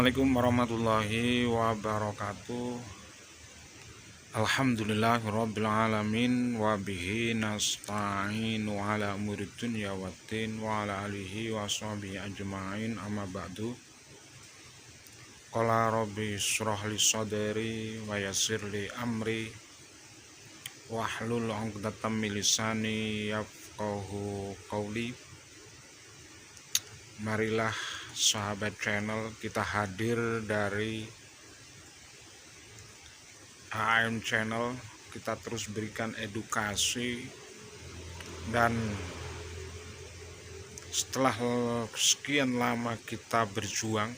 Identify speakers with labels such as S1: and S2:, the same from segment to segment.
S1: Assalamualaikum warahmatullahi wabarakatuh. Alhamdulillahirabbil alamin wa bihi nasta'inu ala umurid dunya waddin wa ala alihi wa sahbihi ajma'in amma ba'du. Qala rabbi shrah li sadri wa yassir li amri wahlul 'uqdatam min lisani yafqahu qawli. Marilah sahabat channel, kita hadir dari AM channel. Kita terus berikan edukasi, dan setelah sekian lama kita berjuang,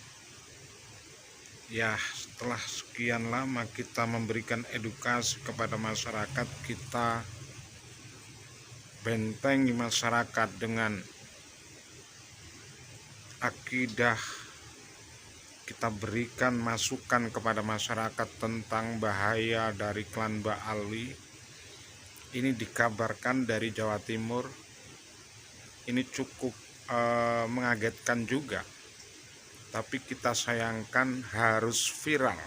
S1: setelah sekian lama kita memberikan edukasi kepada masyarakat, kita bentengi masyarakat dengan akidah, kita berikan masukan kepada masyarakat tentang bahaya dari klan Ba'alwi. Ini dikabarkan dari Jawa Timur. Ini cukup mengagetkan juga, tapi kita sayangkan harus viral.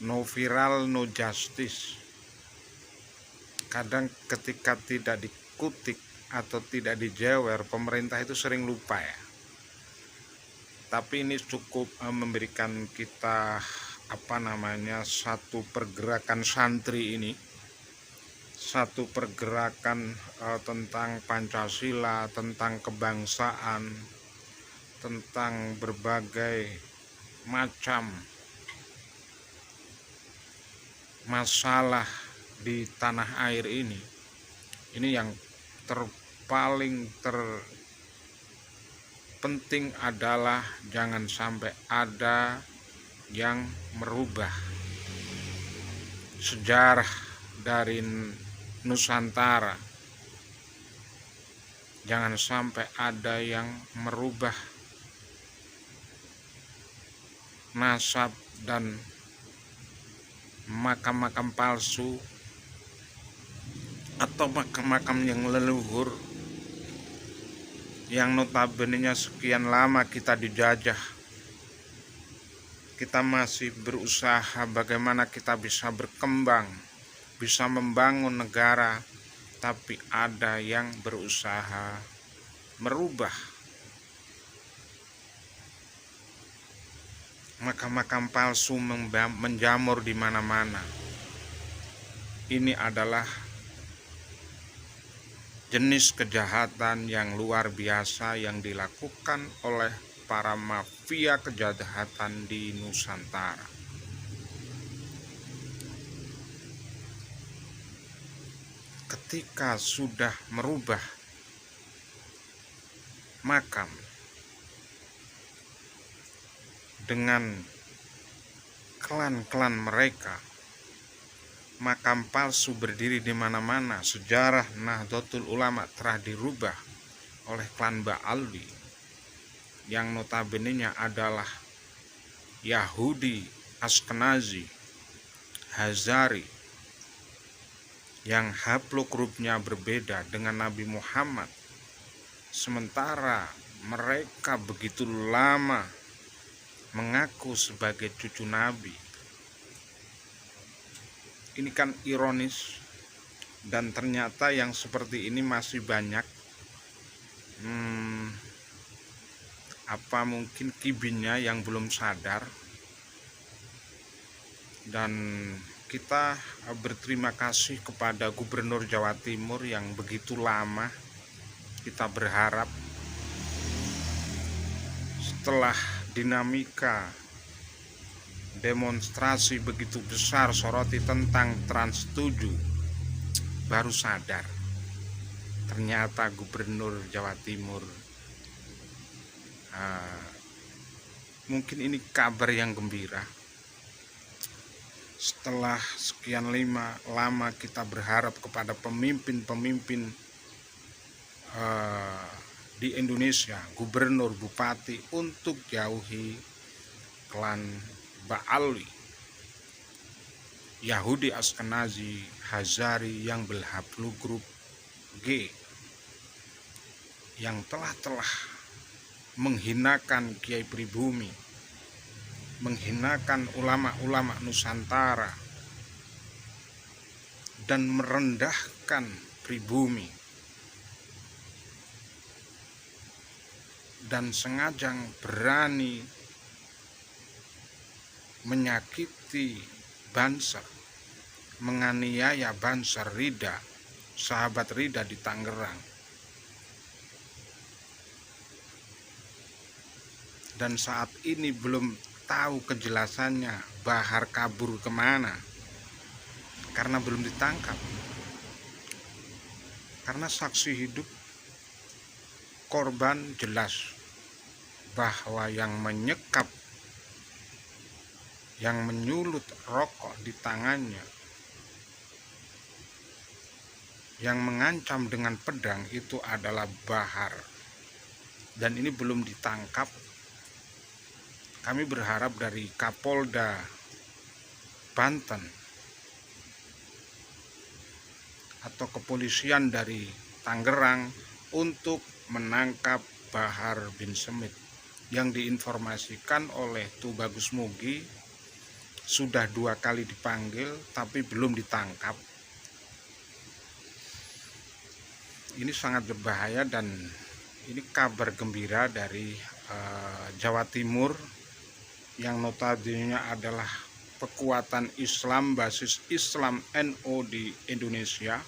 S1: No viral, no justice. Kadang ketika tidak dikutik atau tidak dijewer, pemerintah itu sering lupa ya. Tapi ini cukup memberikan kita satu pergerakan santri ini, satu pergerakan tentang Pancasila, tentang kebangsaan, tentang berbagai macam masalah di tanah air ini. Ini yang paling penting adalah jangan sampai ada yang merubah sejarah dari Nusantara. Jangan sampai ada yang merubah nasab dan makam-makam palsu atau makam-makam yang leluhur yang notabene-nya sekian lama kita dijajah. Kita masih berusaha bagaimana kita bisa berkembang, bisa membangun negara, tapi ada yang berusaha merubah makam-makam palsu, menjamur di mana-mana. Ini adalah jenis kejahatan yang luar biasa yang dilakukan oleh para mafia kejahatan di Nusantara. Ketika sudah merubah makam dengan klan-klan mereka, makam palsu berdiri di mana-mana. Sejarah Nahdlatul Ulama telah dirubah oleh klan Ba'alwi yang notabene-nya adalah Yahudi Ashkenazi, Hazari, yang haplogrupnya berbeda dengan Nabi Muhammad. Sementara mereka begitu lama mengaku sebagai cucu Nabi. Ini kan ironis, dan ternyata yang seperti ini masih banyak. Mungkin kibinnya yang belum sadar. Dan kita berterima kasih kepada Gubernur Jawa Timur yang begitu lama kita berharap setelah dinamika demonstrasi begitu besar soroti tentang Trans 7, baru sadar ternyata Gubernur Jawa Timur. Mungkin ini kabar yang gembira. Setelah sekian lama kita berharap kepada pemimpin-pemimpin di Indonesia, gubernur, bupati, untuk jauhi klan Ba'alwi, Yahudi Ashkenazi, Hazari yang berhaplogrup G, yang telah menghinakan Kiai Pribumi, menghinakan ulama-ulama Nusantara dan merendahkan pribumi, dan sengaja berani menyakiti Banser, menganiaya Banser Rida, sahabat Rida di Tangerang. Dan saat ini belum tahu kejelasannya Bahar kabur kemana, karena belum ditangkap. Karena saksi hidup korban jelas bahwa yang menyekap, yang menyulut rokok di tangannya, yang mengancam dengan pedang itu adalah Bahar. Dan ini belum ditangkap. Kami berharap dari Kapolda Banten atau kepolisian dari Tangerang untuk menangkap Bahar bin Smith yang diinformasikan oleh Tubagus Mugi sudah 2 kali dipanggil tapi belum ditangkap. Ini sangat berbahaya, dan ini kabar gembira dari Jawa Timur yang notabene adalah kekuatan Islam, basis Islam NU di Indonesia.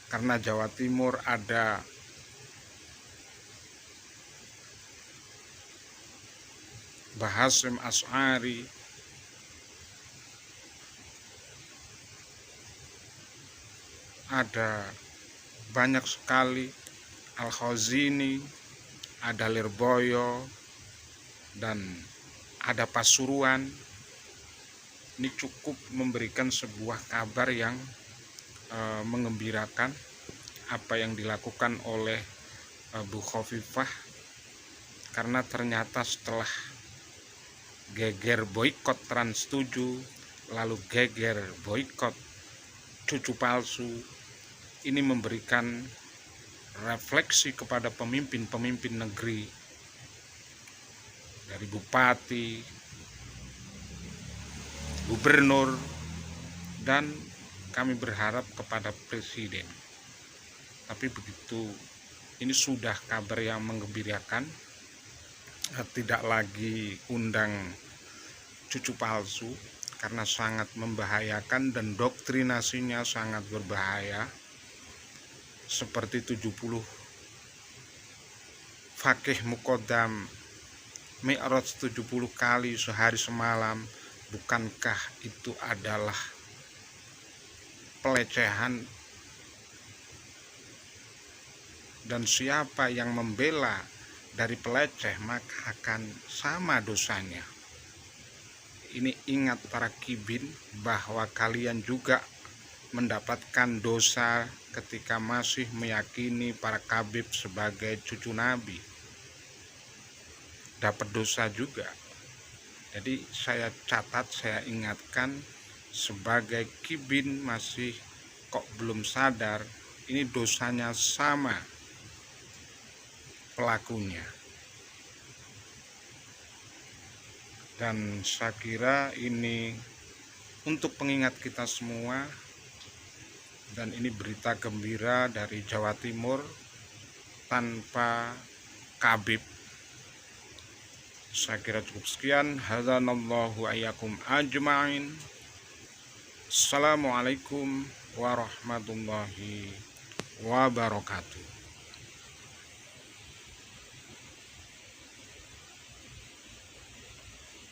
S1: Karena Jawa Timur ada Mbah Hasyim Asy'ari, ada banyak sekali Al-Khazini, ada Lirboyo, dan ada Pasuruan. Ini cukup memberikan sebuah kabar yang mengembirakan apa yang dilakukan oleh Bu Khofifah, karena ternyata setelah geger boikot Trans 7, lalu geger boikot cucu palsu, ini memberikan refleksi kepada pemimpin-pemimpin negeri, dari bupati, gubernur, dan kami berharap kepada presiden. Tapi begitu, ini sudah kabar yang menggembirakan, tidak lagi undang cucu palsu karena sangat membahayakan dan doktrinasinya sangat berbahaya, seperti 70 fakih muqaddam Mi'raj 70 kali sehari semalam. Bukankah itu adalah pelecehan? Dan siapa yang membela dari peleceh maka akan sama dosanya. Ini ingat para kibin bahwa kalian juga mendapatkan dosa ketika masih meyakini para kabib sebagai cucu Nabi. Dapat dosa juga. Jadi saya catat, saya ingatkan, sebagai kibin masih kok belum sadar, ini dosanya sama pelakunya. Dan saya kira ini untuk pengingat kita semua, dan ini berita gembira dari Jawa Timur tanpa kabib. Saya kira cukup sekian. Hadzanallahu ayyakum ajma'in. Assalamualaikum warahmatullahi wabarakatuh.